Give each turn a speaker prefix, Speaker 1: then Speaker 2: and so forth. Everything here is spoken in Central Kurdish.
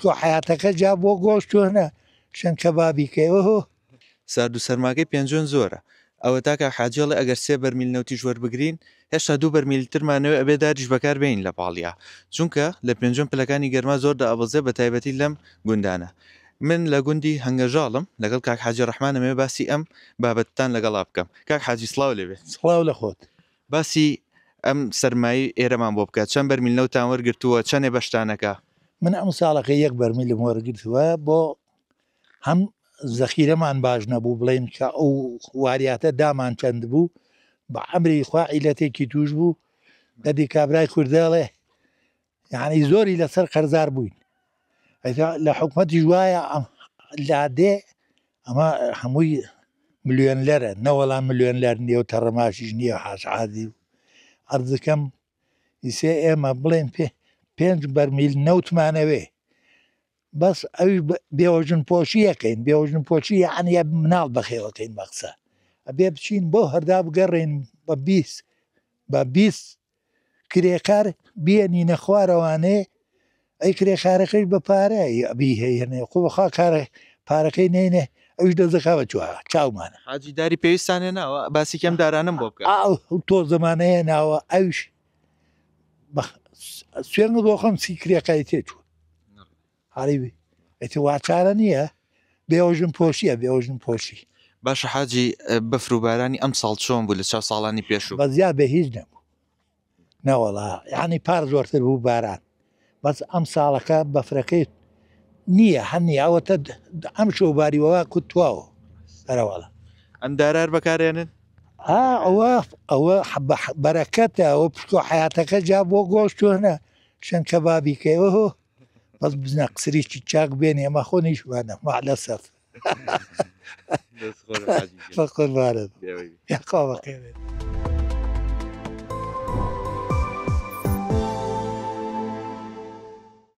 Speaker 1: پشکۆ حیاتەکە جا بۆ گۆشت هەنا شەن کەبابی کەوە
Speaker 2: سارد و سەرماگەی پێنجۆن زۆرە ئەوە تاکە حاجیڵە ئەگەر 3 بەرمیل نەوتی ژوەر بگرین هێشتا 2 بەرمیلترمانەوە ئەبێ داریش بەکار بێین لە پاڵیا چونکە لە پێنجۆن پلەکانی گەرما زۆر دەئەبەزێ بە تایبەتی لەم گوندانە من لە گوندی هەنگەژاڵم لەگەڵ کاک حاجی ڕەحمانەمێ باسی ئەم بابەتتان لەگەڵا بکەم کاک حاجی سڵاو لێبێ
Speaker 1: سڵاو لە خۆت
Speaker 2: باسی ئەم سەرمایی ئێرەمان بۆ بکات چەند بەرمیل نەوتان وەرگرتووە چەندێ بەشتانەکە
Speaker 1: من ئەم ساڵەکە 1 بەرمیلم وەرگرتووە بۆ هەم زەخیرەمان باش نەبوو بڵێن کە ئەو واریاتە دامان چەند بوو بە ئەمری خوا عیلەتێکی توش بوو دەدی کابرای کورداڵێ یعنی زۆری لەسەر قەرزار بووین لە حکومەتی وایە لادێ ئەمە هەمووی ملیۆن لەرە نەوەڵام ملیۆن لەر نییە و تەڕەماشیش نییە حاشعادی ئەرزەکەم ئیسێ ئێمە بڵێن 5 بەرمیل نەوتمانەوێ بەس ئەوی بێوەژن پۆشیەکەین بێوەژن پۆشی یعنیە مناڵ بەخێوەکەین بەقسە ئەبێ بچین بۆ هەردا بگەڕێن بە 20 کرێکار بێنینە خوارەوانێ ئەی کرێکارەکەش بە پارەی ئەبی هەیەنێ خۆ بەخوا کارە پارەکەی نینێ ئەوش دەزەکەوە چوە چاومانە
Speaker 2: حاجی داری پێویستانێ ناوە باسی کەم دارانم بۆ بکە
Speaker 1: تۆ زمانەیە ناوە ئەوش سوێن بۆ خەم سی کرێکای تێچوە هەریوی ئەتی واچارە نییە بێوەژن پۆشیە بێوەژن پۆشی
Speaker 2: باشە حاجی بەفروبارانی ئەم ساڵ چۆن بوو لە چاو ساڵانی پێشوو
Speaker 1: بە زیاد بە هیچ نەبوو نەوەڵا یعنی پار زۆرتر بوو باران بەس ئەم ساڵەکە بەفرەکەی نییە هەنی ئەوەتە ئەم شۆباریەوە کوتواوە هەرەوەڵە
Speaker 2: ئەم دارار بەکارێنن
Speaker 1: ئەوە بەرەکەتە ئەوە پشکۆ حیاتەکە جا بۆ گۆشت هەنا شەن کەبابی کەوە بەس بزنە قسریی چاک بێنێ ئەمە خۆ نیشوانە ما لەسەر
Speaker 2: قوربانت
Speaker 1: یا قاوەکەوێت